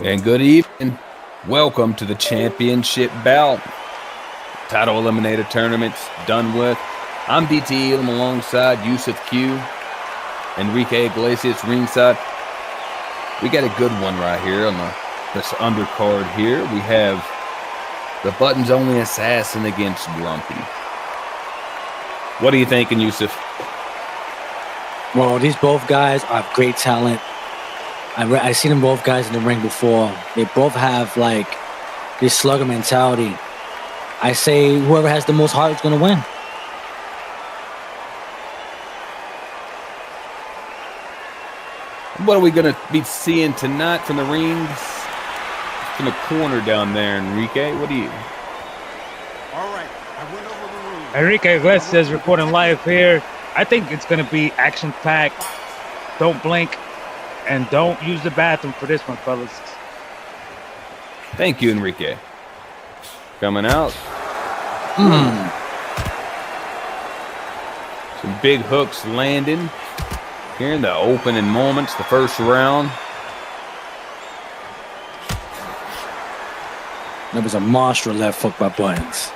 And good evening. Welcome to the championship bout. Title Eliminator Tournament's done with. I'm DT Elam alongside Yusuf Q, Enrique Iglesias ringside. We got a good one right here on this undercard here. We have the Buttons Only Assassin against Grumpy. What are you thinking, Yusuf? Well, these both guys are great talent. I've seen them both guys in the ring before. They both have like this slugger mentality. I say whoever has the most heart is going to win. What are we going to be seeing tonight from the rings? From the corner down there, Enrique. What do you? All right, I went over the rules. Enrique Iglesias reporting live here. I think it's going to be action-packed. Don't blink. And don't use the bathroom for this one, fellas. Thank you, Enrique. Coming out. Some big hooks landing here in the opening moments, the first round. There was a monster left hook by Buttons.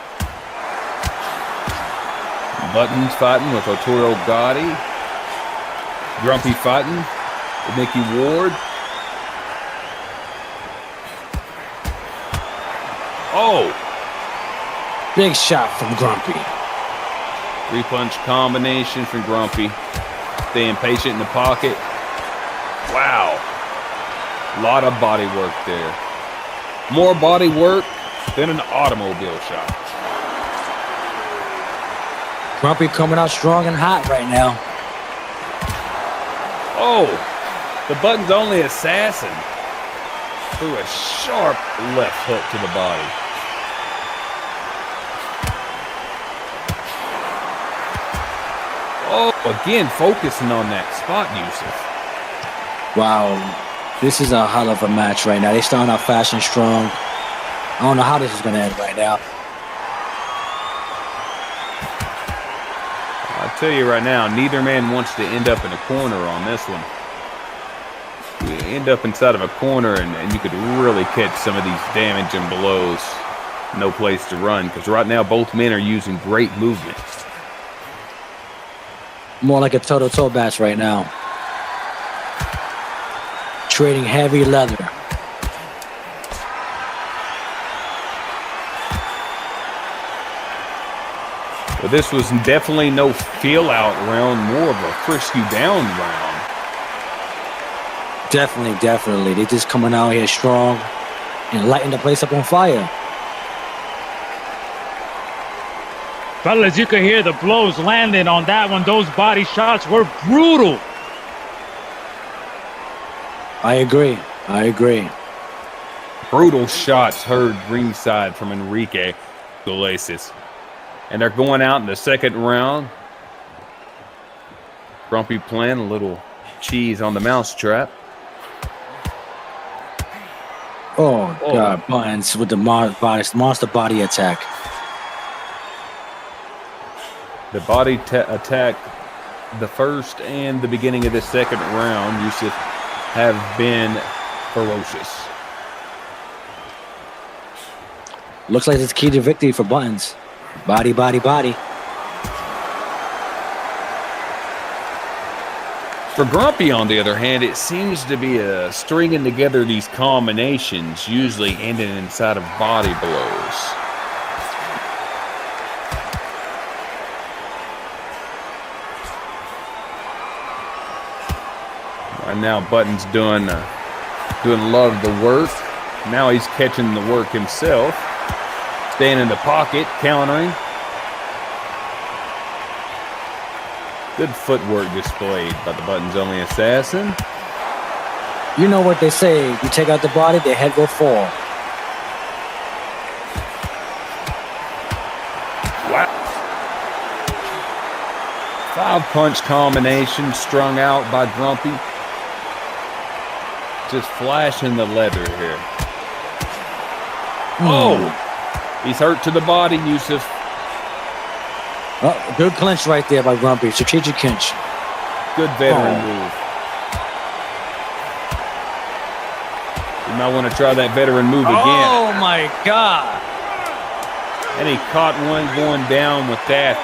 Buttons fighting with Arturo Gotti. Grumpy fighting with Mickey Ward. Oh! Big shot from Grumpy. Three-punch combination from Grumpy. Staying patient in the pocket. Wow. A lot of body work there. More body work than an automobile shot. Grumpy coming out strong and hot right now. Oh, the Buttons Only Assassin threw a sharp left hook to the body. Oh, again, focusing on that spot, Yusuf. Wow, this is a hell of a match right now. They starting out fast and strong. I don't know how this is going to end right now. I'll tell you right now, neither man wants to end up in a corner on this one. You end up inside of a corner and you could really catch some of these damaging blows. No place to run, because right now both men are using great movement. More like a toe-to-toe match right now. Trading heavy leather. But this was definitely no feel-out round, more of a frisk-you-down round. Definitely. They just coming out here strong and lighting the place up on fire. Fellas, you can hear the blows landing on that one. Those body shots were brutal. I agree. Brutal shots heard ringside from Enrique Iglesias. And they're going out in the second round. Grumpy playing a little cheese on the mousetrap. Oh, God, Buttons with the monster body attack. The body attack, the first and the beginning of the second round, Yusuf, have been ferocious. Looks like it's key to victory for Buttons. Body. For Grumpy, on the other hand, it seems to be stringing together these combinations, usually ending inside of body blows. Right now, Buttons doing a lot of the work. Now he's catching the work himself. Staying in the pocket, countering. Good footwork displayed by the Buttons Only Assassin. You know what they say. You take out the body, the head will fall. Wow. 5-punch combination strung out by Grumpy. Just flashing the leather here. Oh! He's hurt to the body, Yusuf. Oh, good clinch right there by Grumpy. Strategic clinch. Good veteran move. You might want to try that veteran move again. Oh, my God. And he caught one going down with that.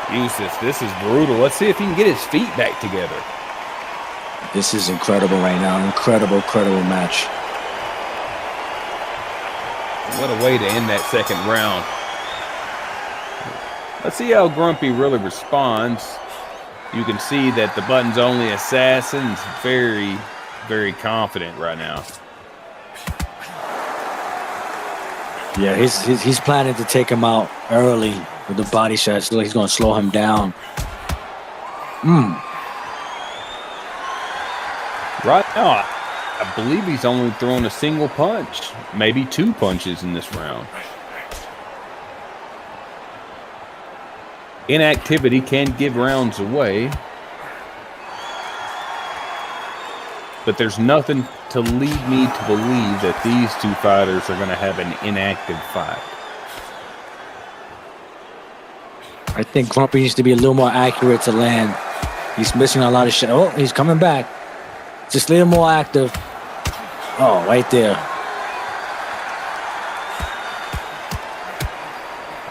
Yusuf, this is brutal. Let's see if he can get his feet back together. This is incredible right now. Incredible match. What a way to end that second round. Let's see how Grumpy really responds. You can see that the Buttons Only Assassin's very, very confident right now. Yeah, he's planning to take him out early with the body shots. Like he's going to slow him down. Right now, I believe he's only thrown a single punch, maybe 2 punches in this round. Inactivity can give rounds away, but there's nothing to lead me to believe that these two fighters are going to have an inactive fight. I think Grumpy needs to be a little more accurate to land. He's missing a lot of shit. Oh, he's coming back. Just a little more active. Oh, right there.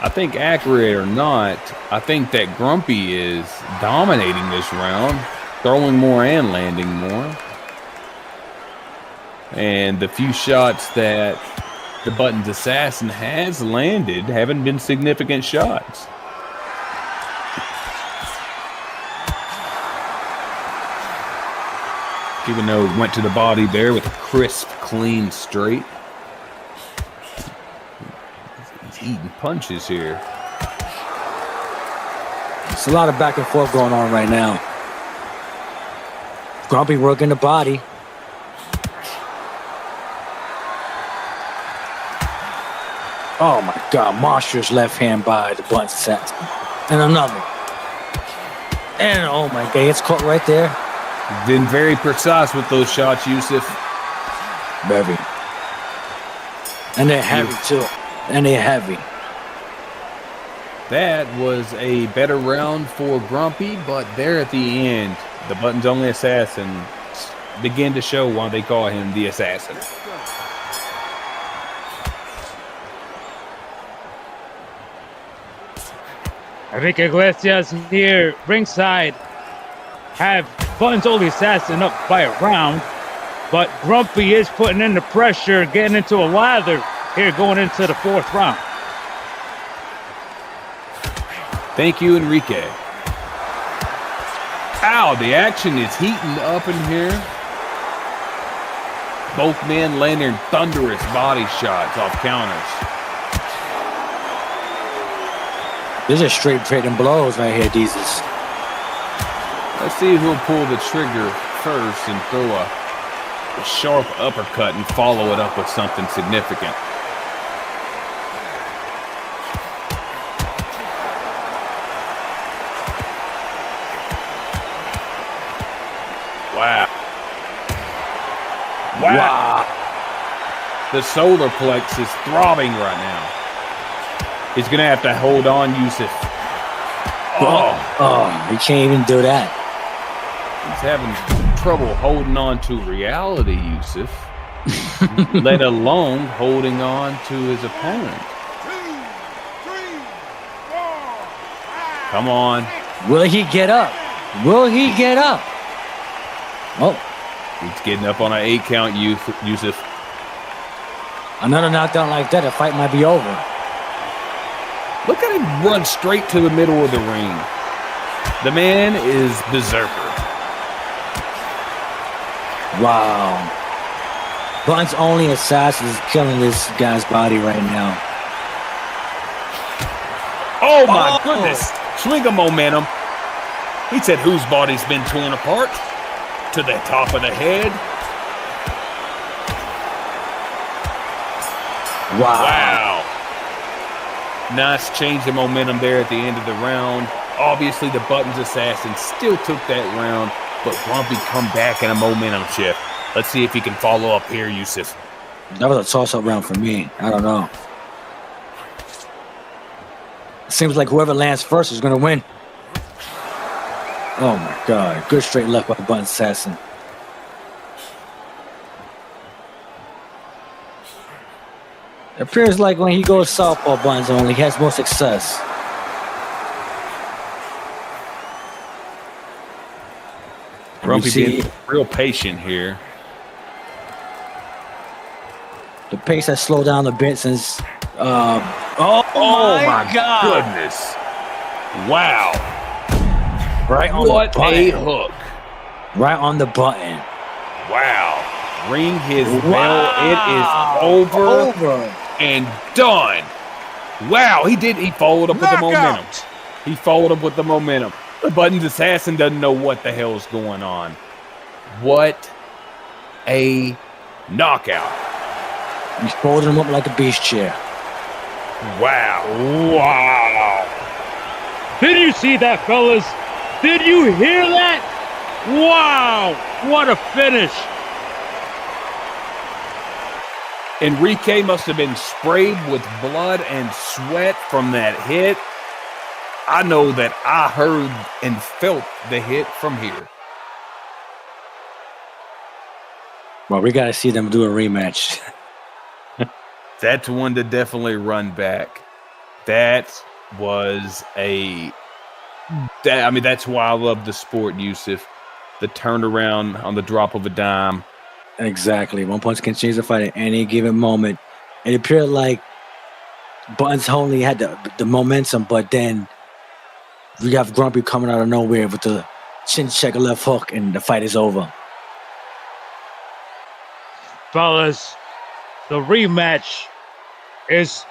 I think accurate or not, I think that Grumpy is dominating this round, throwing more and landing more. And the few shots that the Buttons Assassin has landed haven't been significant shots. Even though he went to the body there with a crisp, clean straight. He's eating punches here. It's a lot of back and forth going on right now. Grumpy working the body. Oh my God, monstrous left hand by the Buttons Assassin. And another. And oh my God, it's caught right there. Been very precise with those shots, Yusuf. Very. And they're heavy too. And they're heavy. That was a better round for Grumpy, but there at the end, the Buttons Only Assassin began to show why they call him the Assassin. Enrique Iglesias here, ringside, have Buttons Only Assassin up by a round, but Grumpy is putting in the pressure, getting into a lather here going into the fourth round. Thank you, Enrique. Ow, the action is heating up in here. Both men landing thunderous body shots off counters. These are straight trading blows right here, Jesus. Let's see who'll pull the trigger first and throw a sharp uppercut and follow it up with something significant. Wow. Wow. The solar plex is throbbing right now. He's going to have to hold on, Yusuf. Oh, he can't even do that. He's having trouble holding on to reality, Yusuf. Let alone holding on to his opponent. 2, 3, 4, 5. Come on. Will he get up? Will he get up? Oh, He's getting up on an 8 count, Yusuf. another knockdown like that, the fight might be over. Look at him run straight to the middle of the ring. The man is berserker. Wow. Buttons Only Assassin is killing this guy's body right now. Oh my goodness. Swing of momentum. He said whose body's been torn apart? To the top of the head. Wow. Nice change of momentum there at the end of the round. Obviously, the Buttons Assassin still took that round, but Grumpy come back in a momentum shift. Let's see if he can follow up here, Yusuf. That was a toss-up round for me. I don't know. Seems like whoever lands first is going to win. Oh, my God. Good straight left by the Buttons Assassin. It appears like when he goes southpaw buttons only, he has more success. Grumpy see- being real patient here. The pace has slowed down a bit since. Oh my God! Goodness! Wow! Right on What the button. a hook! Right on the button. Wow! Ring his Wow. bell. It is over and done. Wow! He followed up with the momentum. He followed up with the momentum. The Buttons assassin doesn't know what the hell's going on. What a knockout! He's folding him up like a beast chair. Wow! Wow. Did you see that, fellas? Did you hear that? Wow. What a finish. Enrique must have been sprayed with blood and sweat from that hit. I know that I heard and felt the hit from here. Well, we got to see them do a rematch. That's one to definitely run back. That's why I love the sport, Yusuf. The turnaround on the drop of a dime. Exactly. One punch can change the fight at any given moment. It appeared like Buttons only had the momentum, but then we have Grumpy coming out of nowhere with the chin check, a left hook, and the fight is over. Fellas, the rematch is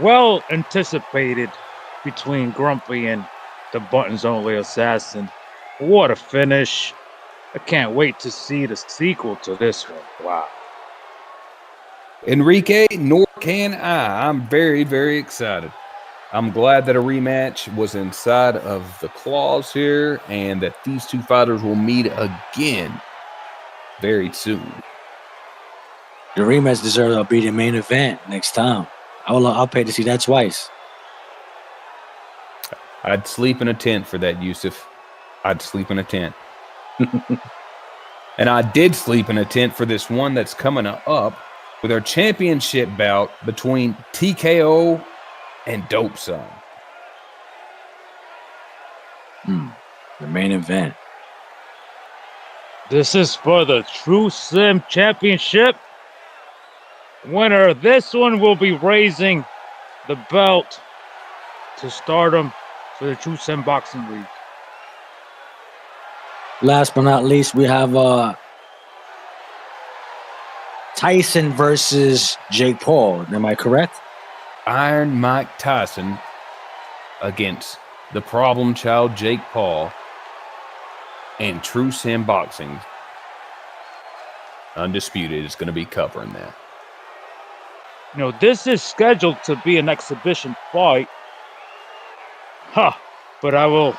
well anticipated between Grumpy and the Buttons Only Assassin. What a finish. I can't wait to see the sequel to this one. Wow. Enrique, nor can I. I'm very, very excited. I'm glad that a rematch was inside of the clause here and that these two fighters will meet again very soon. The rematch deserves to be the main event next time. I'll pay to see that twice. I'd sleep in a tent for that, Yusuf. I'd sleep in a tent. And I did sleep in a tent for this one that's coming up with our championship bout between TKO and Dope Son. The main event. This is for the True Slim Championship. Winner of this one will be raising the belt to Stardom for the True Slim Boxing League. Last but not least, we have Tyson versus Jake Paul. Am I correct? Iron Mike Tyson against the problem child Jake Paul and True Sim Boxing. Undisputed is going to be covering that. You know, this is scheduled to be an exhibition fight. But I will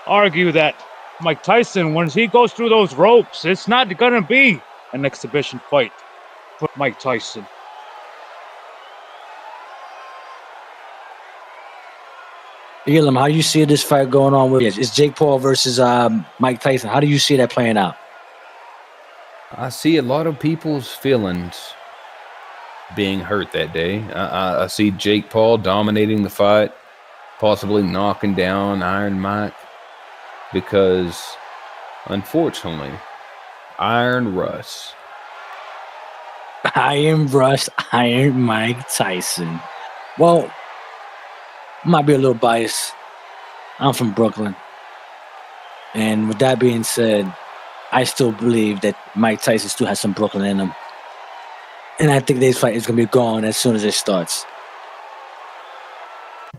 argue that Mike Tyson, when he goes through those ropes, it's not going to be an exhibition fight for Mike Tyson. Elam, how do you see this fight going on? It's Jake Paul versus Mike Tyson. How do you see that playing out? I see a lot of people's feelings being hurt that day. I see Jake Paul dominating the fight, possibly knocking down Iron Mike, because unfortunately, Iron Russ, Iron Mike Tyson. Well, might be a little biased. I'm from Brooklyn. And with that being said, I still believe that Mike Tyson still has some Brooklyn in him. And I think this fight is going to be gone as soon as it starts.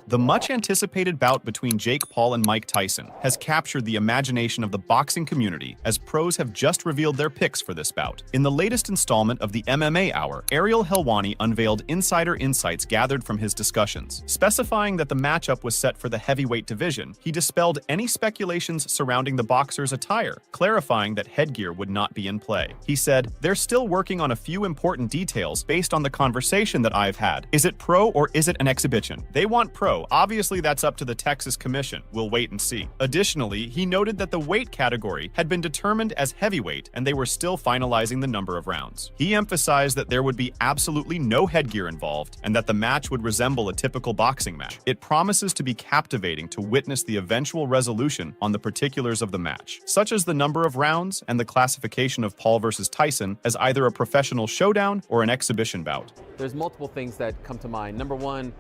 The much-anticipated bout between Jake Paul and Mike Tyson has captured the imagination of the boxing community as pros have just revealed their picks for this bout. In the latest installment of the MMA Hour, Ariel Helwani unveiled insider insights gathered from his discussions. Specifying that the matchup was set for the heavyweight division, he dispelled any speculations surrounding the boxer's attire, clarifying that headgear would not be in play. He said, "They're still working on a few important details based on the conversation that I've had. Is it pro or is it an exhibition? They want pro, go. Obviously, that's up to the Texas Commission. We'll wait and see. Additionally, he noted that the weight category had been determined as heavyweight and they were still finalizing the number of rounds. He emphasized that there would be absolutely no headgear involved and that the match would resemble a typical boxing match. It promises to be captivating to witness the eventual resolution on the particulars of the match, such as the number of rounds and the classification of Paul versus Tyson as either a professional showdown or an exhibition bout. There's multiple things that come to mind. Number one,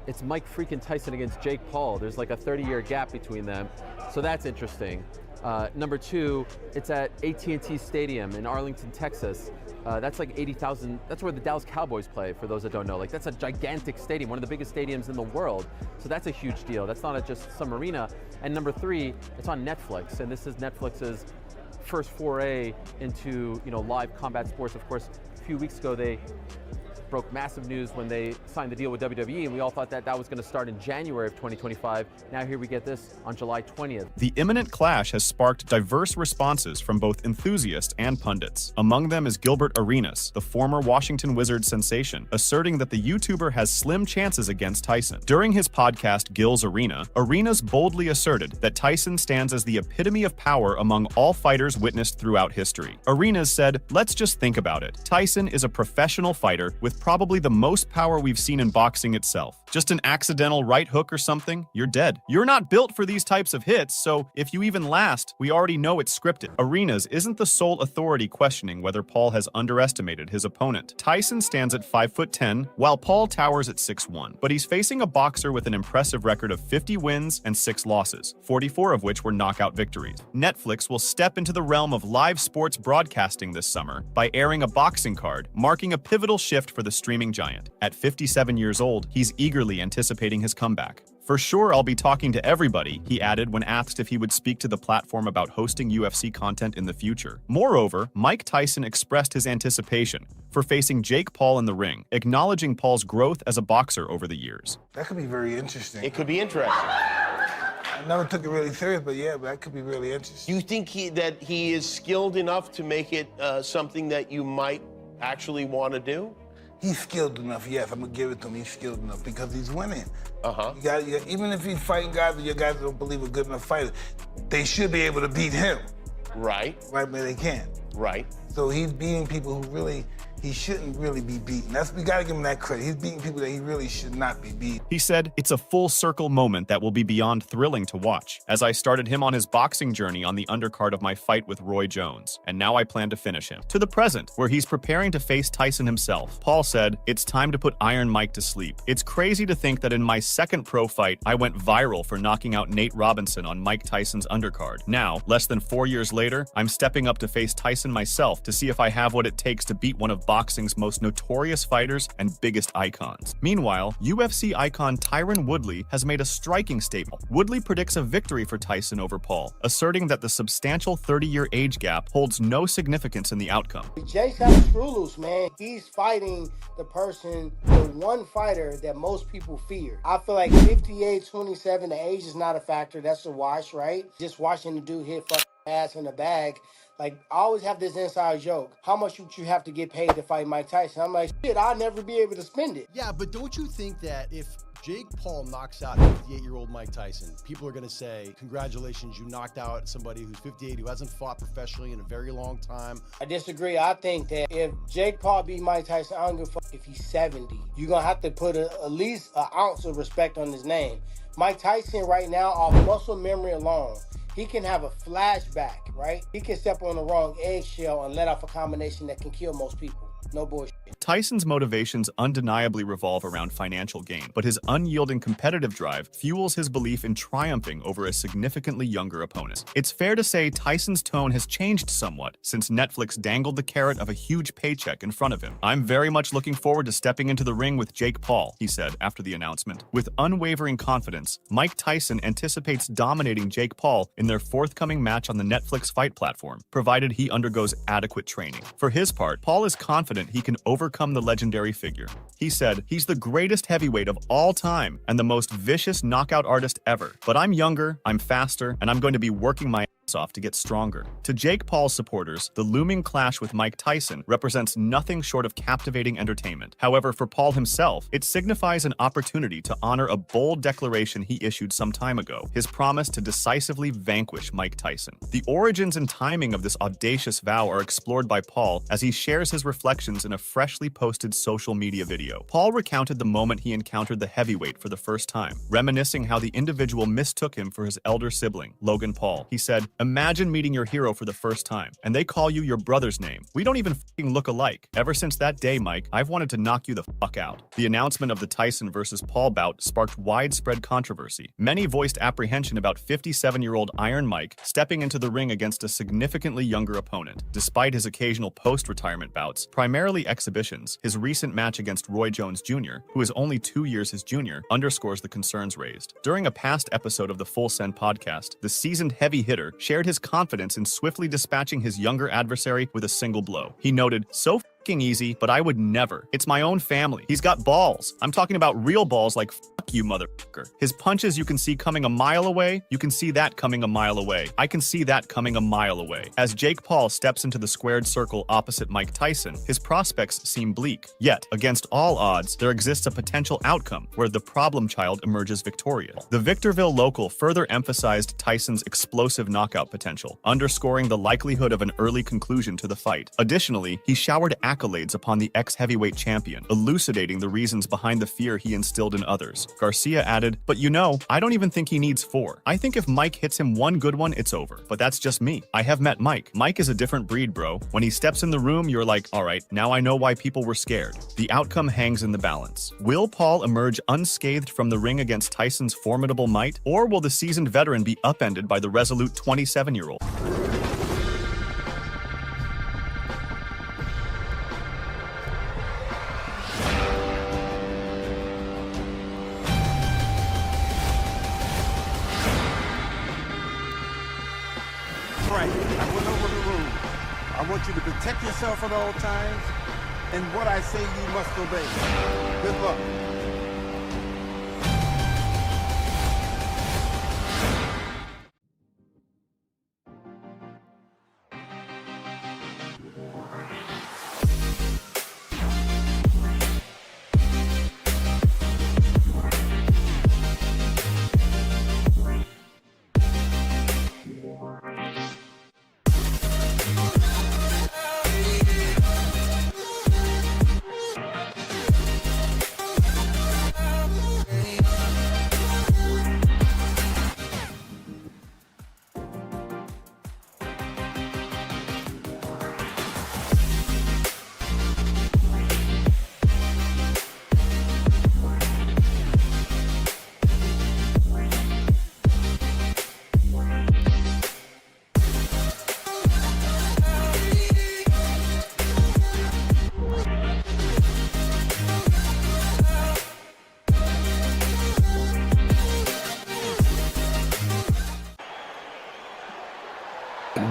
it's Mike freaking Tyson against Jake Paul. There's like a 30-year gap between them, so that's interesting. Number two, it's at AT&T Stadium in Arlington, Texas. That's like 80,000. That's where the Dallas Cowboys play, for those that don't know. Like, that's a gigantic stadium, one of the biggest stadiums in the world. So that's a huge deal. That's not just some arena. And number three, it's on Netflix, and this is Netflix's first foray into, live combat sports. Of course, a few weeks ago, they broke massive news when they signed the deal with WWE, and we all thought that was going to start in January of 2025. Now here we get this on July 20th. The imminent clash has sparked diverse responses from both enthusiasts and pundits. Among them is Gilbert Arenas, the former Washington Wizards sensation, asserting that the YouTuber has slim chances against Tyson. During his podcast, Gil's Arena, Arenas boldly asserted that Tyson stands as the epitome of power among all fighters witnessed throughout history. Arenas said, "Let's just think about it. Tyson is a professional fighter with probably the most power we've seen in boxing itself. Just an accidental right hook or something, you're dead. You're not built for these types of hits, so if you even last, we already know it's scripted." Arenas isn't the sole authority questioning whether Paul has underestimated his opponent. Tyson stands at 5'10", while Paul towers at 6'1", but he's facing a boxer with an impressive record of 50 wins and 6 losses, 44 of which were knockout victories. Netflix will step into the realm of live sports broadcasting this summer by airing a boxing card, marking a pivotal shift for the streaming giant. At 57 years old, he's eagerly anticipating his comeback. "For sure, I'll be talking to everybody," he added when asked if he would speak to the platform about hosting UFC content in the future. Moreover, Mike Tyson expressed his anticipation for facing Jake Paul in the ring, acknowledging Paul's growth as a boxer over the years. That could be very interesting. It could be interesting. I never took it really serious, but yeah, that could be really interesting. You think that he is skilled enough to make it something that you might actually want to do? He's skilled enough, yes. I'm gonna give it to him. He's skilled enough because he's winning. Even if he's fighting guys that your guys don't believe are good enough fighters, they should be able to beat him. Right. Right, but they can't. Right. So he's beating people who he shouldn't really be beaten. We gotta give him that credit. He's beating people that he really should not be beaten. He said, "It's a full circle moment that will be beyond thrilling to watch, as I started him on his boxing journey on the undercard of my fight with Roy Jones, and now I plan to finish him." To the present, where he's preparing to face Tyson himself, Paul said, "It's time to put Iron Mike to sleep. It's crazy to think that in my second pro fight, I went viral for knocking out Nate Robinson on Mike Tyson's undercard. Now, less than 4 years later, I'm stepping up to face Tyson myself to see if I have what it takes to beat one of boxing's most notorious fighters and biggest icons." Meanwhile, UFC icon Tyron Woodley has made a striking statement. Woodley predicts a victory for Tyson over Paul, asserting that the substantial 30-year age gap holds no significance in the outcome. Jake's got a screw loose, man. He's fighting the one fighter that most people fear. I feel like 58, 27, the age is not a factor. That's a wash, right? Just watching the dude hit fucking ass in the bag. Like, I always have this inside joke. How much would you have to get paid to fight Mike Tyson? I'm like, shit, I'll never be able to spend it. Yeah, but don't you think that if Jake Paul knocks out 58-year-old Mike Tyson, people are going to say, congratulations, you knocked out somebody who's 58, who hasn't fought professionally in a very long time? I disagree. I think that if Jake Paul beat Mike Tyson, I don't give a fuck if he's 70. You're going to have to put at least an ounce of respect on his name. Mike Tyson right now, off muscle memory alone, he can have a flashback, right? He can step on the wrong eggshell and let off a combination that can kill most people. No bullshit. Tyson's motivations undeniably revolve around financial gain, but his unyielding competitive drive fuels his belief in triumphing over a significantly younger opponent. It's fair to say Tyson's tone has changed somewhat since Netflix dangled the carrot of a huge paycheck in front of him. "I'm very much looking forward to stepping into the ring with Jake Paul," he said after the announcement. With unwavering confidence, Mike Tyson anticipates dominating Jake Paul in their forthcoming match on the Netflix fight platform, provided he undergoes adequate training. For his part, Paul is confident he can overcome the legendary figure. He said, "He's the greatest heavyweight of all time and the most vicious knockout artist ever. But I'm younger, I'm faster, and I'm going to be working my ass off to get stronger. To Jake Paul's supporters, the looming clash with Mike Tyson represents nothing short of captivating entertainment. However, for Paul himself, it signifies an opportunity to honor a bold declaration he issued some time ago, his promise to decisively vanquish Mike Tyson. The origins and timing of this audacious vow are explored by Paul as he shares his reflections in a freshly posted social media video. Paul recounted the moment he encountered the heavyweight for the first time, reminiscing how the individual mistook him for his elder sibling, Logan Paul. He said, "Imagine meeting your hero for the first time, and they call you your brother's name. We don't even fucking look alike. Ever since that day, Mike, I've wanted to knock you the fuck out." The announcement of the Tyson versus Paul bout sparked widespread controversy. Many voiced apprehension about 57-year-old Iron Mike stepping into the ring against a significantly younger opponent. Despite his occasional post-retirement bouts, primarily exhibitions, his recent match against Roy Jones Jr., who is only 2 years his junior, underscores the concerns raised. During a past episode of the Full Send podcast, the seasoned heavy hitter shared his confidence in swiftly dispatching his younger adversary with a single blow. He noted, "So fucking easy, but I would never. It's my own family. He's got balls. I'm talking about real balls like fuck you, motherfucker. His punches you can see coming a mile away. You can see that coming a mile away. I can see that coming a mile away." As Jake Paul steps into the squared circle opposite Mike Tyson, his prospects seem bleak. Yet, against all odds, there exists a potential outcome where the problem child emerges victorious. The Victorville local further emphasized Tyson's explosive knockout potential, underscoring the likelihood of an early conclusion to the fight. Additionally, he showered accolades upon the ex-heavyweight champion, elucidating the reasons behind the fear he instilled in others. Garcia added, "But you know, I don't even think he needs 4. I think if Mike hits him one good one, it's over. But that's just me. I have met Mike. Mike is a different breed, bro. When he steps in the room, you're like, all right, now I know why people were scared." The outcome hangs in the balance. Will Paul emerge unscathed from the ring against Tyson's formidable might, or will the seasoned veteran be upended by the resolute 27-year-old? Right. I went over the rule. I want you to protect yourself at all times, and what I say you must obey. Good luck.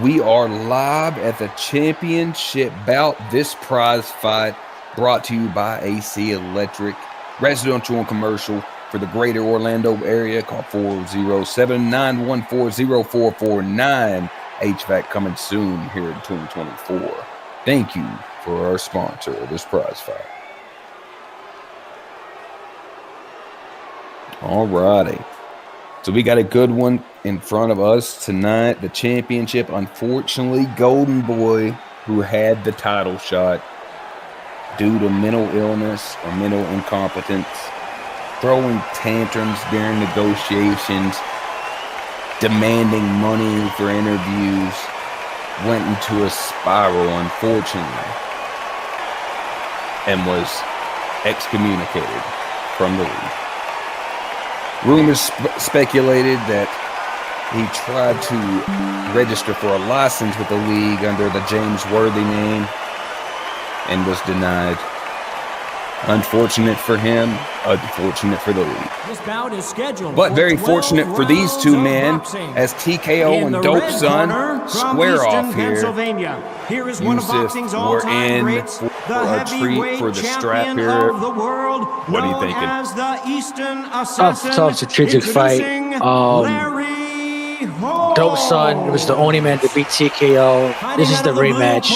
We are live at the championship bout. This prize fight brought to you by AC Electric. Residential and commercial for the greater Orlando area. Call 407-914-0449. HVAC coming soon here in 2024. Thank you for our sponsor of this prize fight. All righty. So we got a good one in front of us tonight. The championship, unfortunately, Golden Boy, who had the title shot due to mental illness or mental incompetence, throwing tantrums during negotiations, demanding money for interviews, went into a spiral, unfortunately, and was excommunicated from the league. Rumors speculated that he tried to register for a license with the league under the James Worthy name and was denied. Unfortunate for him, unfortunate for the league. This bout is scheduled, but very fortunate for these two men, as TKO and Dope Son square off here. Here is one of boxing's all-time greats, the heavyweight champion of the world, what are you thinking? As the Eastern Assassin, tough strategic fight. Larry Dope Son was the only man to beat TKO. This is the rematch.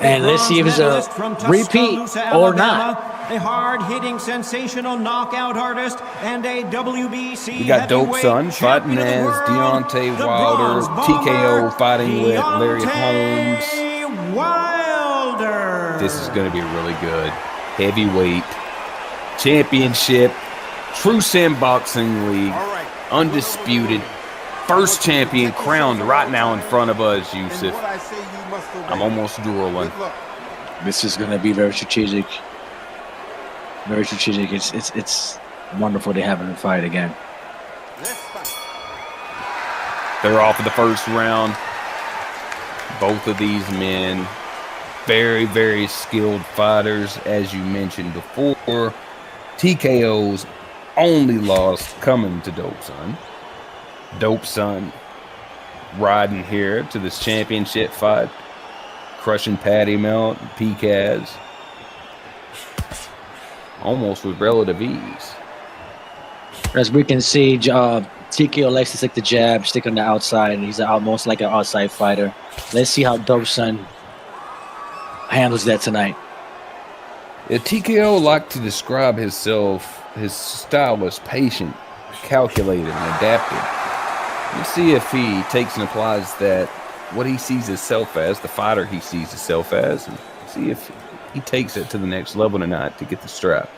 And let's see if it's a repeat or not. A hard-hitting, sensational knockout artist and a WBC. We got Dope Son fighting as Deontay Wilder. TKO fighting with Larry Holmes. Wilder. This is going to be really good. Heavyweight championship, True Sam Boxing League, undisputed. First champion crowned right now in front of us, Yusuf. I'm almost drooling. This is going to be very strategic. Very strategic. It's wonderful to have him fight again. They're off of the first round. Both of these men, very, very skilled fighters, as you mentioned before. TKO's only loss coming to Dope Son. Dope Son riding here to this championship fight, crushing Patty Melt, PCAS, almost with relative ease. As we can see, TKO likes to stick the jab, stick on the outside, and he's almost like an outside fighter. Let's see how Dope Son handles that tonight. Yeah, TKO liked to describe his style as patient, calculated, and adaptive. Let's see if he takes and applies that, what he sees himself as, the fighter he sees himself as, and see if he takes it to the next level tonight to get the strap.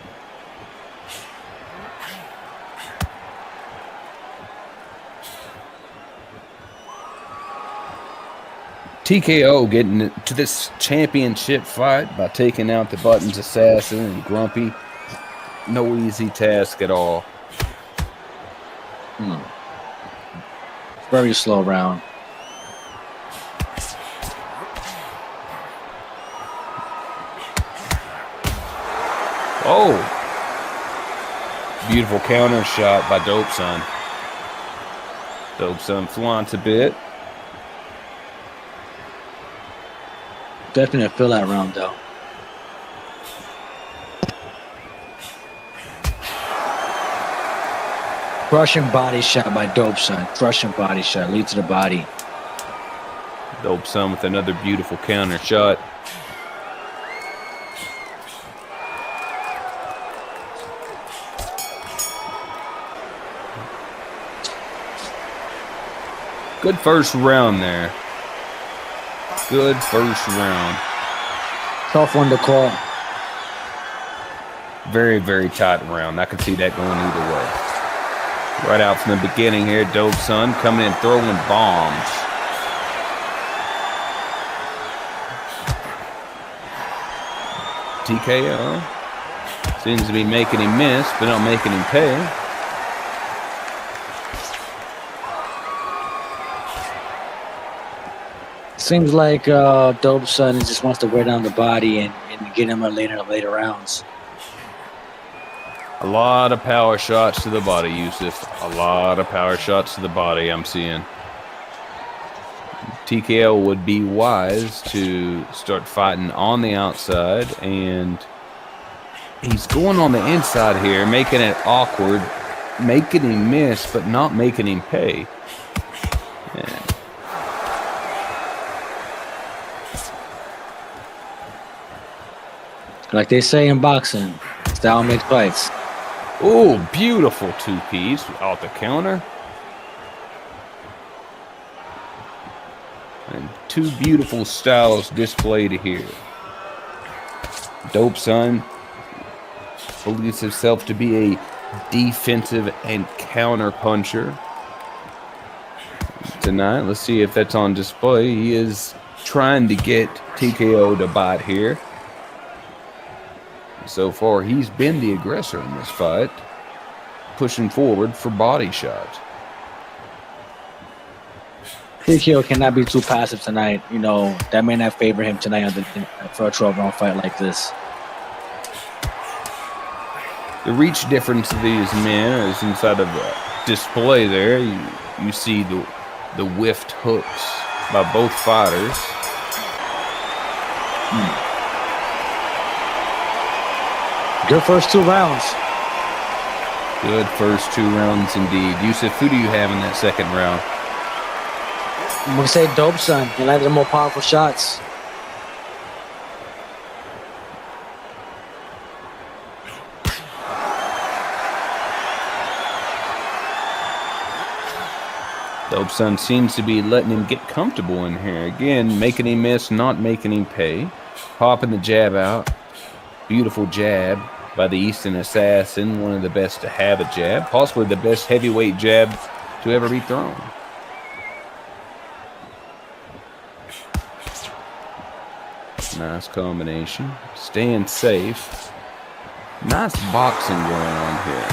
TKO getting to this championship fight by taking out the Buttons Assassin and Grumpy. No easy task at all. Very slow round. Oh! Beautiful counter shot by Dope Son. Dope Son flaunts a bit. Definitely feel that round, though. Crushing body shot by Dope Son. Crushing body shot. Lead to the body. Dope Son with another beautiful counter shot. Good first round there. Good first round. Tough one to call. Very, very tight round. I could see that going either way. Right out from the beginning here, Dope Son coming in throwing bombs. TKO seems to be making him miss, but not making him pay. Seems like Dope Son just wants to wear down the body and get him later rounds. A lot of power shots to the body, Yusuf. A lot of power shots to the body I'm seeing. TKO would be wise to start fighting on the outside, and he's going on the inside here, making it awkward, making him miss, but not making him pay. Yeah. Like they say in boxing, style makes fights. Oh, beautiful two-piece off the counter. And two beautiful styles displayed here. Dope Son believes himself to be a defensive and counter puncher. Tonight, let's see if that's on display. He is trying to get TKO to bite here. So far, he's been the aggressor in this fight, pushing forward for body shot. TKO cannot be too passive tonight. You know, that may not favor him tonight for a 12-round fight like this. The reach difference of these men is inside of a display there. You see the whiffed hooks by both fighters. Good first 2 rounds. Good first 2 rounds indeed. Yusuf, who do you have in that second round? I'm going to say Dope Son. He landed the more powerful shots. Dope Son seems to be letting him get comfortable in here. Again, making him miss, not making him pay. Popping the jab out. Beautiful jab by the Eastern Assassin. One of the best to have a jab. Possibly the best heavyweight jab to ever be thrown. Nice combination. Staying safe. Nice boxing going on here.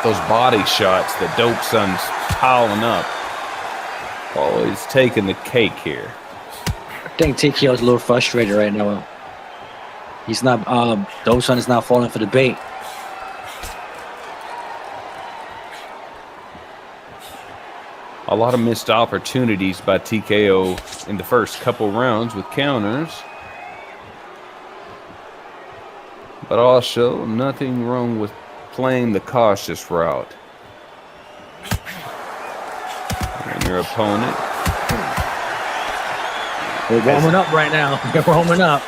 Those body shots that Dope Son's piling up. Always taking the cake here. I think TKO's a little frustrated right now. He's not, Dope Son is not falling for the bait. A lot of missed opportunities by TKO in the first couple rounds with counters. But also, nothing wrong with playing the cautious route. And your opponent. They're warming up right now. They're warming up.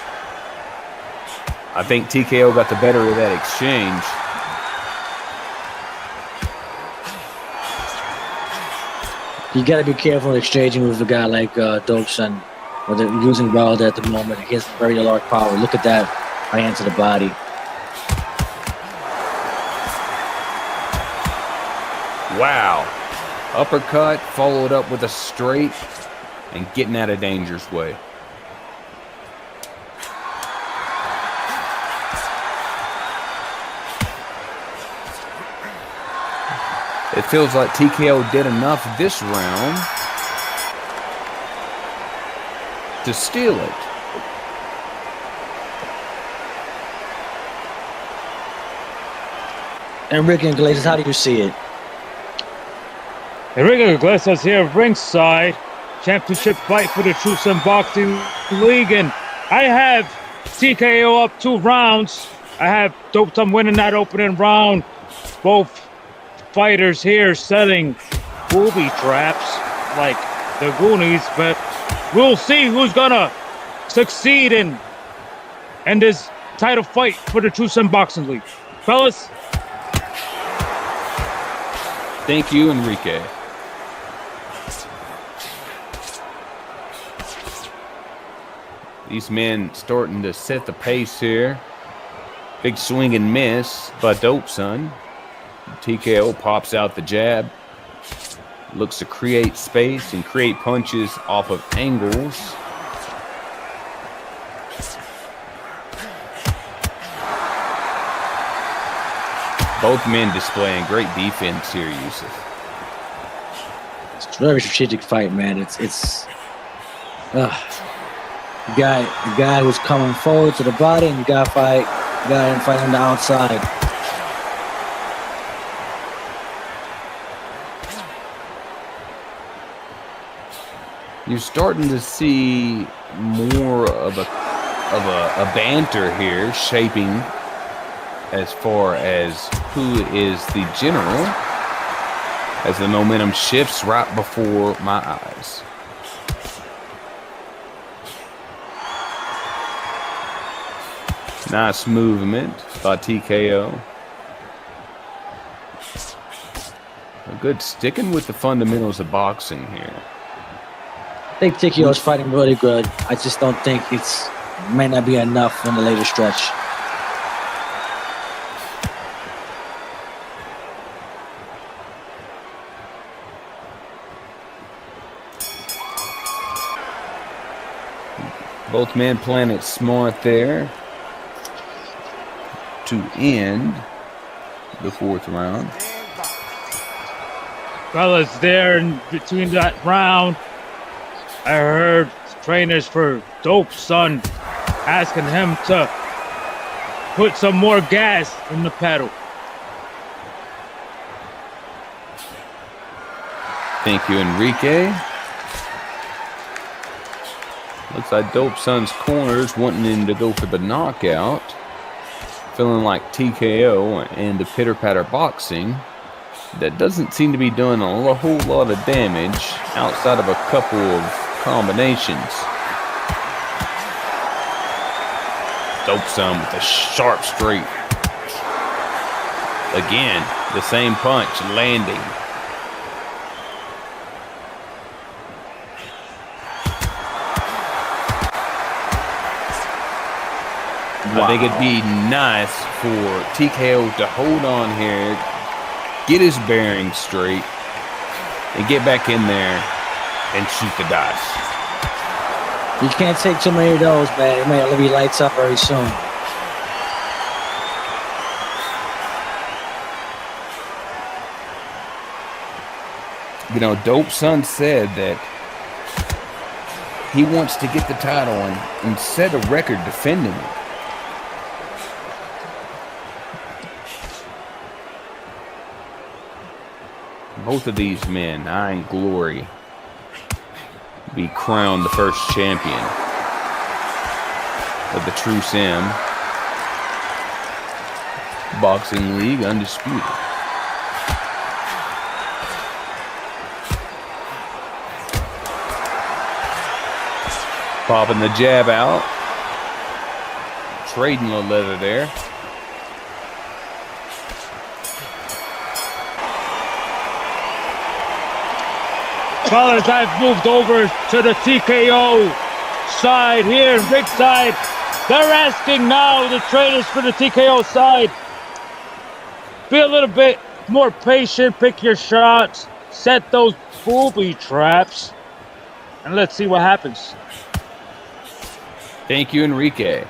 I think TKO got the better of that exchange. You got to be careful exchanging with a guy like Dope Son. Or they're using Wilder at the moment. He has very large power. Look at that. Right hand to the body. Wow. Uppercut followed up with a straight and getting out of danger's way. It feels like TKO did enough this round to steal it. Enrique Iglesias, how do you see it? Enrique Iglesias here ringside. Championship fight for the Truth Boxing League. And I have TKO up 2 rounds. I have Dope Son winning that opening round. Both fighters here setting booby traps like the Goonies, but we'll see who's gonna succeed in this title fight for the Truth Boxing League. Fellas. Thank you, Enrique. These men starting to set the pace here. Big swing and miss by Dope Son. TKO pops out the jab. Looks to create space and create punches off of angles. Both men displaying great defense here, Yusuf. It's a very strategic fight, man. The guy who's coming forward to the body, and you got to fight on the outside. You're starting to see more of a banter here shaping as far as who is the general as the momentum shifts right before my eyes. Nice movement by TKO. A good sticking with the fundamentals of boxing here. I think TKO is fighting really good. I just don't think may not be enough in the later stretch. Both men playing it smart there to end the 4th round. Fellas, there in between that round, I heard trainers for Dope Son asking him to put some more gas in the pedal. Thank you, Enrique. Looks like Dope Son's corners wanting him to go for the knockout. Feeling like TKO and the pitter-patter boxing that doesn't seem to be doing a whole lot of damage outside of a couple of combinations. Dope Son with a sharp straight. Again, the same punch landing. Wow. I think it'd be nice for TKO to hold on here, get his bearings straight, and get back in there and shoot the dice. You can't take too many of those, man. It may be lights up very soon. You know, Dope Son said that he wants to get the title and set a record defending it. Both of these men, eyeing glory, be crowned the first champion of the True Sim Boxing League Undisputed. Popping the jab out. Trading the leather there. Fellas, I've moved over to the TKO side here, ringside. They're asking now, the trainers for the TKO side, be a little bit more patient, pick your shots, set those booby traps, and let's see what happens. Thank you, Enrique.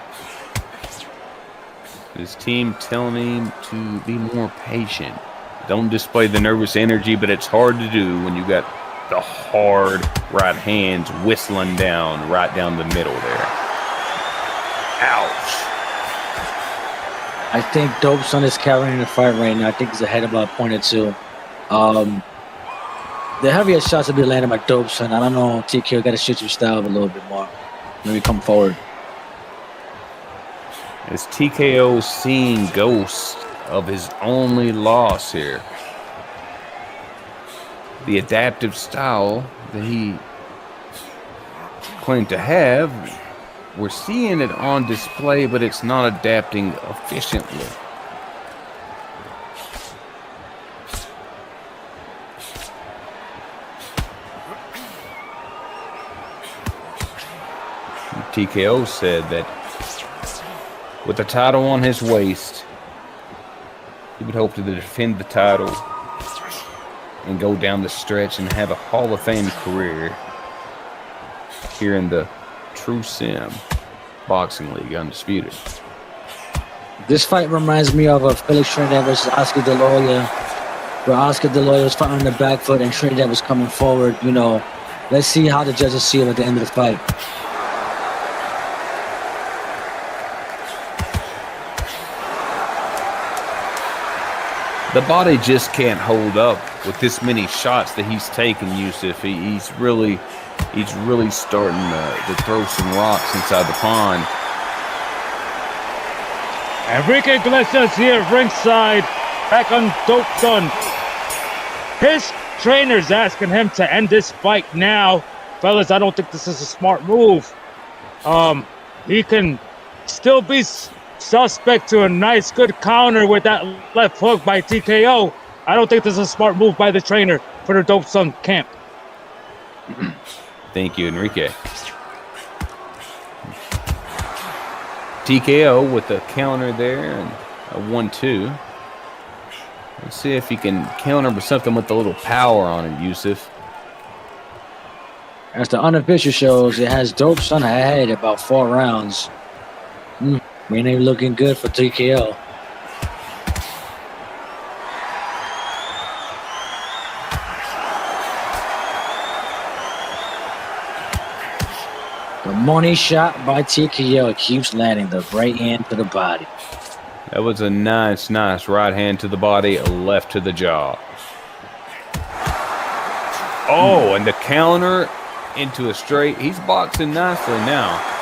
His team telling him to be more patient. Don't display the nervous energy, but it's hard to do when you got the hard right hands whistling down right down the middle there. Ouch. I think Dope Son is carrying the fight right now. I think he's ahead about a point or two. The heaviest shots will be landing by Dope Son. I don't know, TKO got to shoot your style a little bit more. Maybe come forward. As TKO seeing ghosts of his only loss here. The adaptive style that he claimed to have, we're seeing it on display, but it's not adapting efficiently. TKO said that with the title on his waist, he would hope to defend the title and go down the stretch and have a Hall of Fame career here in the True Sim Boxing League Undisputed. This fight reminds me of a Felix Trinidad versus Oscar De La Hoya, where Oscar De La Hoya was fighting on the back foot and Trinidad was coming forward. You know, let's see how the judges see him at the end of the fight. The body just can't hold up with this many shots that he's taken, Yusuf. He's really starting to throw some rocks inside the pond. Enrique Iglesias here, ringside, back on Dope Son. His trainer's asking him to end this fight now. Fellas, I don't think this is a smart move. He can still be suspect to a nice, good counter with that left hook by TKO. I don't think this is a smart move by the trainer for the Dope Son camp. Thank you, Enrique. TKO with the counter there and a 1-2. Let's see if he can counter with something with a little power on it, Yusuf. As the unofficial shows, it has Dope Son ahead about 4 rounds. Ain't looking good for TKO. The money shot by TKO keeps landing the right hand to the body. That was a nice right hand to the body, left to the jaw. Oh, and the counter into a straight. He's boxing nicely now.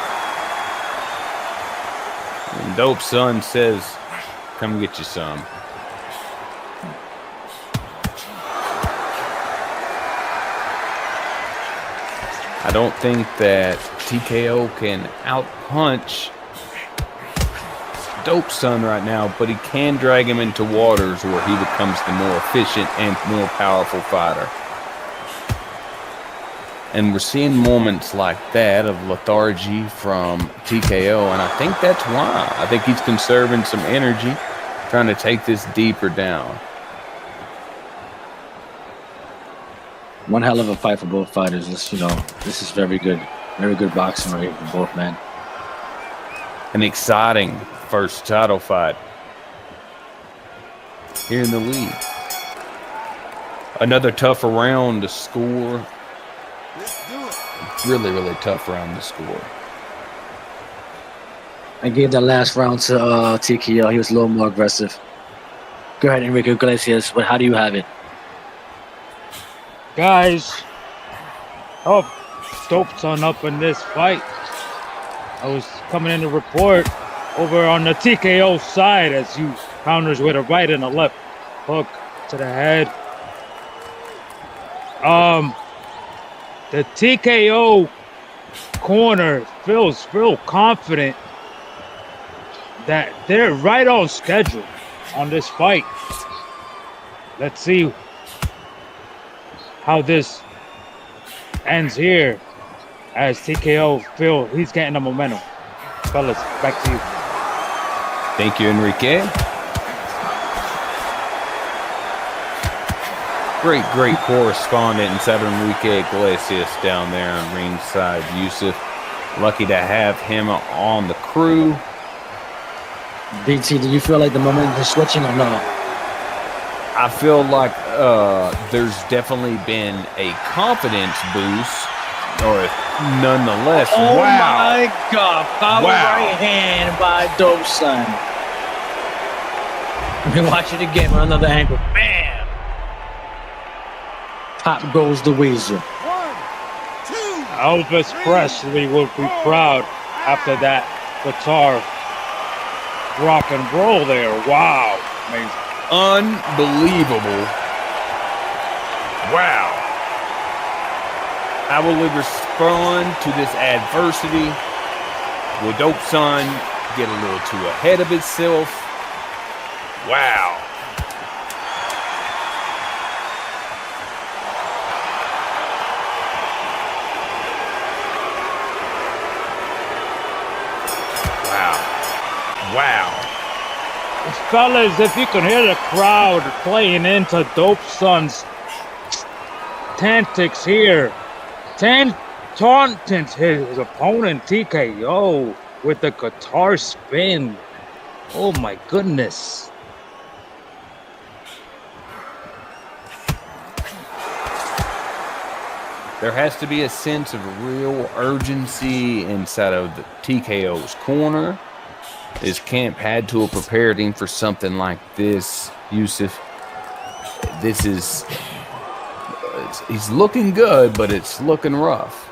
And Dope Son says, come get you some. I don't think that TKO can outpunch Dope Son right now, but he can drag him into waters where he becomes the more efficient and more powerful fighter. And we're seeing moments like that of lethargy from TKO, and I think that's why. I think he's conserving some energy, trying to take this deeper down. One hell of a fight for both fighters. This is very good boxing right here for both men. An exciting first title fight here in the league. Another tough round to score. Let's do it. Really, really tough round to score. I gave that last round to TKO. He was a little more aggressive. Go ahead, Enrique Iglesias. But how do you have it? Guys, help Dope Son up in this fight. I was coming in to report over on the TKO side as he counters with a right and a left hook to the head. The TKO corner feels real confident that they're right on schedule on this fight. Let's see how this ends here as TKO feel he's getting the momentum. Fellas, back to you. Thank you, Enrique. Great correspondent inside Enrique Iglesias down there on ringside. Yusuf, lucky to have him on the crew. BT, do you feel like the momentum is switching or no? I feel like there's definitely been a confidence boost, or nonetheless. Oh wow. my God! Power right hand by Dope Son. Let me watch it again on another angle. Bam! Top goes the Weasel. 1, 2. Elvis Presley would be proud after that guitar rock and roll there. Wow. Amazing. Unbelievable. Wow. How will he respond to this adversity? Will Dope Son get a little too ahead of himself? Wow. Wow. Fellas, if you can hear the crowd playing into Dope Son's tactics here, taunting his opponent TKO with the guitar spin. Oh my goodness. There has to be a sense of real urgency inside of the TKO's corner. His camp had to have prepared him for something like this. Yusuf, this is, he's looking good, but it's looking rough.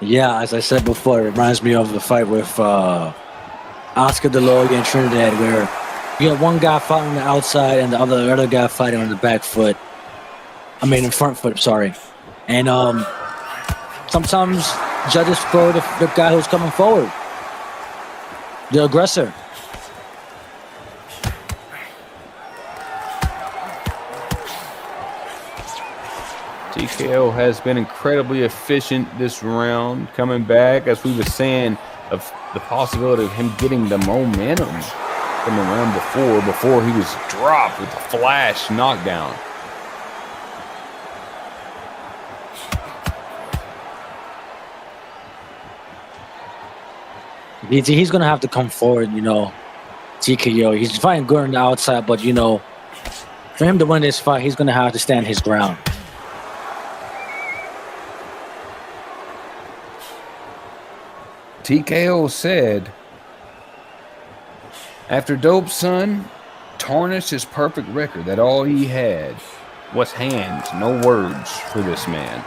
Yeah, as I said before, it reminds me of the fight with Oscar De La Hoya and Trinidad, where you got one guy fighting on the outside and the other guy fighting on the back foot. I mean, the front foot, sorry. And sometimes judges throw the guy who's coming forward, the aggressor. TKO has been incredibly efficient this round, coming back, as we were saying, of the possibility of him getting the momentum from the round before he was dropped with a flash knockdown. He's going to have to come forward, TKO. He's fighting good on the outside, but, for him to win this fight, he's going to have to stand his ground. TKO said, after Dope Son tarnished his perfect record, that all he had was hands, no words for this man.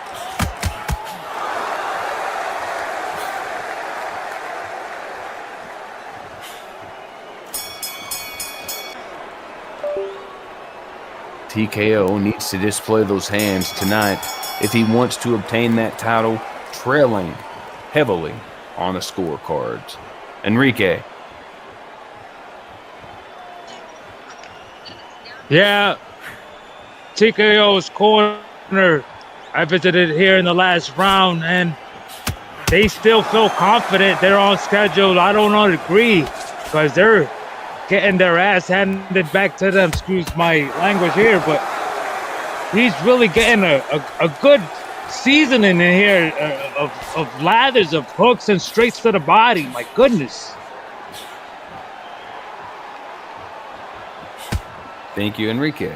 TKO needs to display those hands tonight if he wants to obtain that title, trailing heavily on the scorecards. Enrique. Yeah, TKO's corner, I visited here in the last round, and they still feel confident. They're on schedule. I don't agree, because they're getting their ass handed back to them. Excuse my language here, but he's really getting a good seasoning in here of lathers, of hooks, and straights to the body. My goodness. Thank you, Enrique.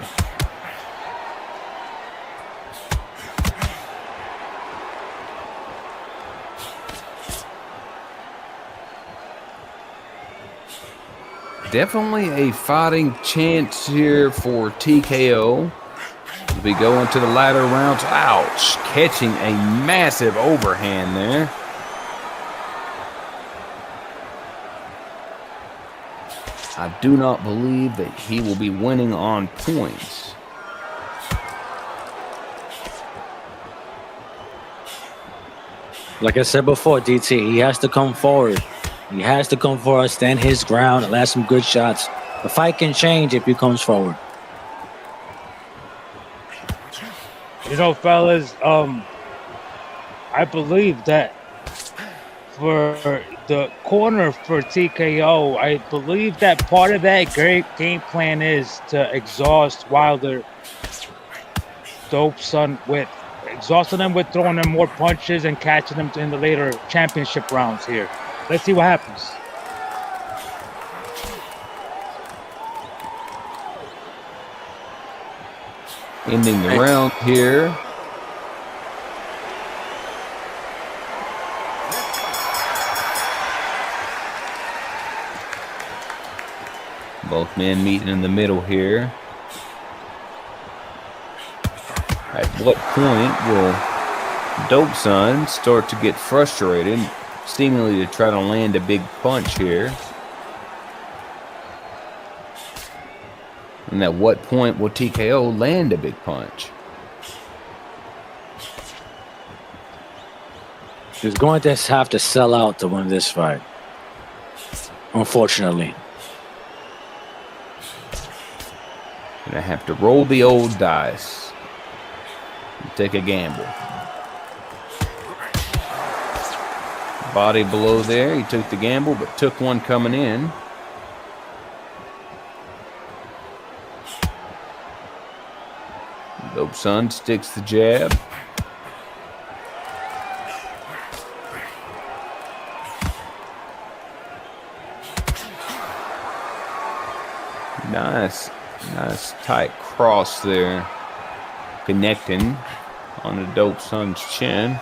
Definitely a fighting chance here for TKO. As we go into the latter rounds. Ouch. Catching a massive overhand there. I do not believe that he will be winning on points. Like I said before, DT, he has to come forward. He has to come forward, stand his ground, and land some good shots. The fight can change if he comes forward. You know, fellas, I believe that for the corner for TKO, I believe that part of that great game plan is to exhaust Wilder, Dope Son, with exhausting them with throwing them more punches and catching them in the later championship rounds here. Let's see what happens. Ending the round here. Both men meeting in the middle here. At what point will Dope Son start to get frustrated, seemingly to try to land a big punch here? And at what point will TKO land a big punch? He's going to have to sell out to win this fight, unfortunately. Gonna have to roll the old dice and take a gamble. Body below there, he took the gamble, but took one coming in. Dope Son sticks the jab. Nice tight cross there, connecting on the Dope Son's chin.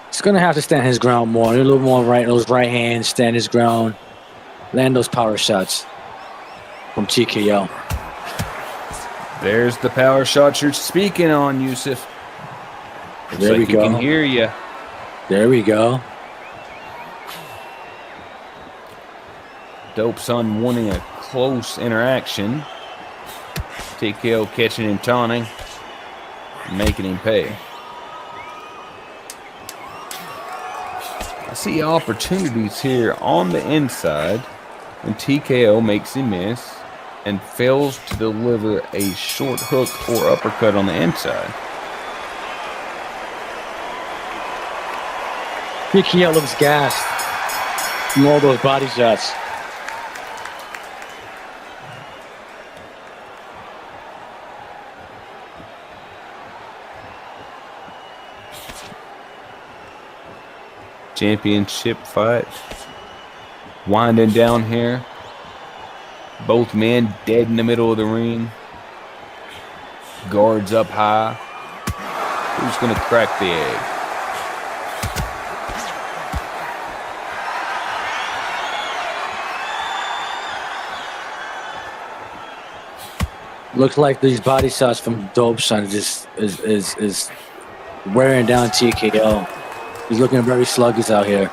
He's going to have to stand his ground more. A little more right, those right hands, stand his ground. Land those power shots from TKO. There's the power shots you're speaking on, Yusuf. There we go. He can hear you. There we go. Dope Son wanting a close interaction. TKO catching him taunting, making him pay. I see opportunities here on the inside, and TKO makes him miss and fails to deliver a short hook or uppercut on the inside. TKO looks gassed from all those body shots. Championship fight winding down here. Both men dead in the middle of the ring. Guards up high. Who's going to crack the egg? Looks like these body shots from Dope Son just is wearing down TKO. He's looking very sluggish out here.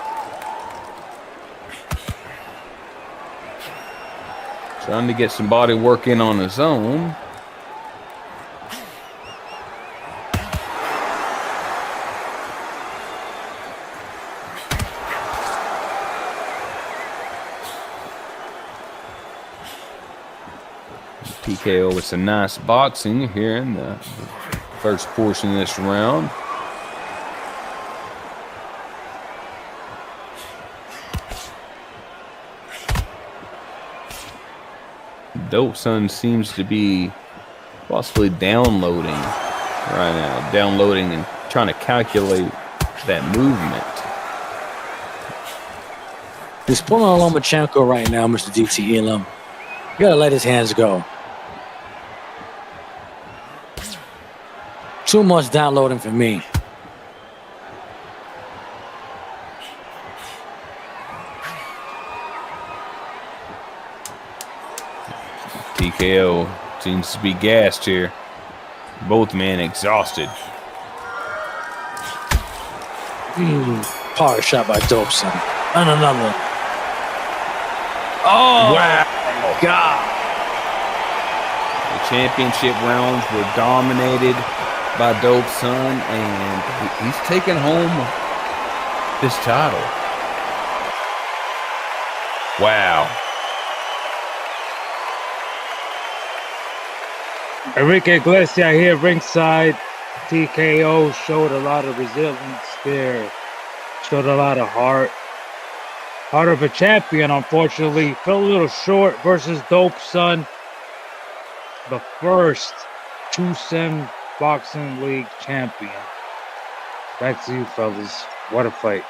Trying to get some body work in on his own. TKO with some nice boxing here in the first portion of this round. Dope Son seems to be possibly downloading right now, downloading and trying to calculate that movement. He's pulling on Lomachenko right now, Mr. DT Elam. You gotta let his hands go. Too much downloading for me. TKO seems to be gassed here. Both men exhausted. Power shot by Dope Son. And another. Oh, wow. God. The championship rounds were dominated by Dope Son, and he's taking home this title. Wow. Enrique Iglesias here ringside. TKO showed a lot of resilience there. Showed a lot of heart. Heart of a champion, unfortunately. Fell a little short versus Dope Son. The first True Boxing League champion. Back to you, fellas. What a fight.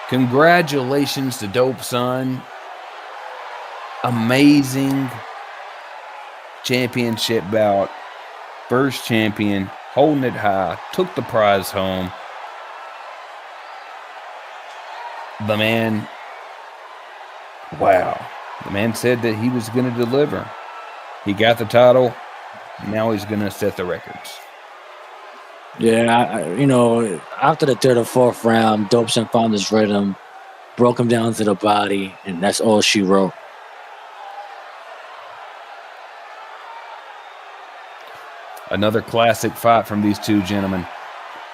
Congratulations to Dope Son. Amazing championship bout. First champion, holding it high, took the prize home. The man, wow. The man said that he was going to deliver. He got the title. Now he's going to set the records. Yeah, after the third or fourth round, Dope Son found his rhythm, broke him down to the body, and that's all she wrote. Another classic fight from these two gentlemen.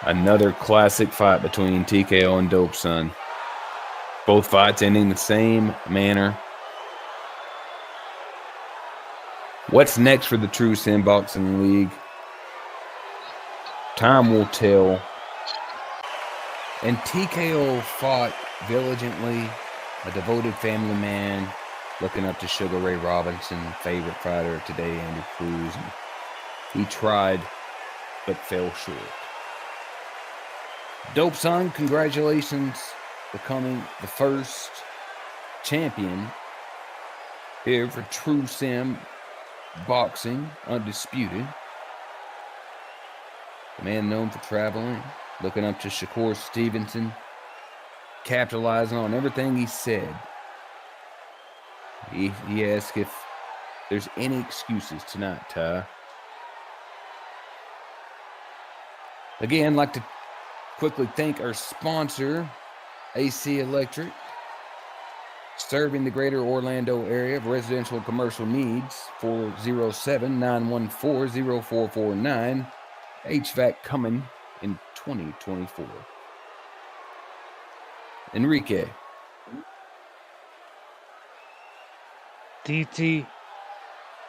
Another classic fight between TKO and Dope Son. Both fights ending the same manner. What's next for the True Sin Boxing League? Time will tell. And TKO fought diligently, a devoted family man, looking up to Sugar Ray Robinson, favorite fighter today, Andy Cruz. And he tried, but fell short. Dope Son, congratulations, becoming the first champion here for True Sim Boxing, Undisputed. The man known for traveling, looking up to Shakur Stevenson, capitalizing on everything he said. He asked if there's any excuses tonight, Ty. Again, I'd like to quickly thank our sponsor, AC Electric, serving the greater Orlando area of residential and commercial needs. 407-914-0449. HVAC coming in 2024. Enrique. DT,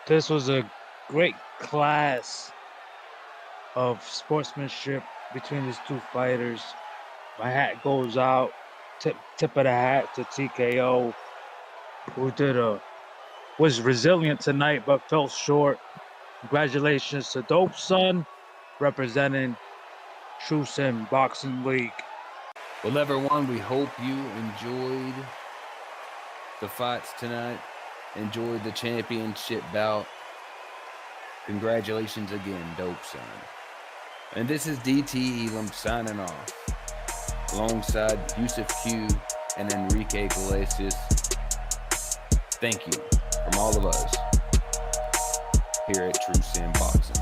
this was a great class of sportsmanship between these two fighters. My hat goes out, tip of the hat to TKO, who was resilient tonight but fell short. Congratulations to Dope Son, representing True Sin Boxing League. Well, everyone, we hope you enjoyed the fights tonight, enjoyed the championship bout. Congratulations again, Dope Son. And this is DT Elam signing off, alongside Yusuf Q and Enrique Iglesias. Thank you from all of us here at True Sin Boxing.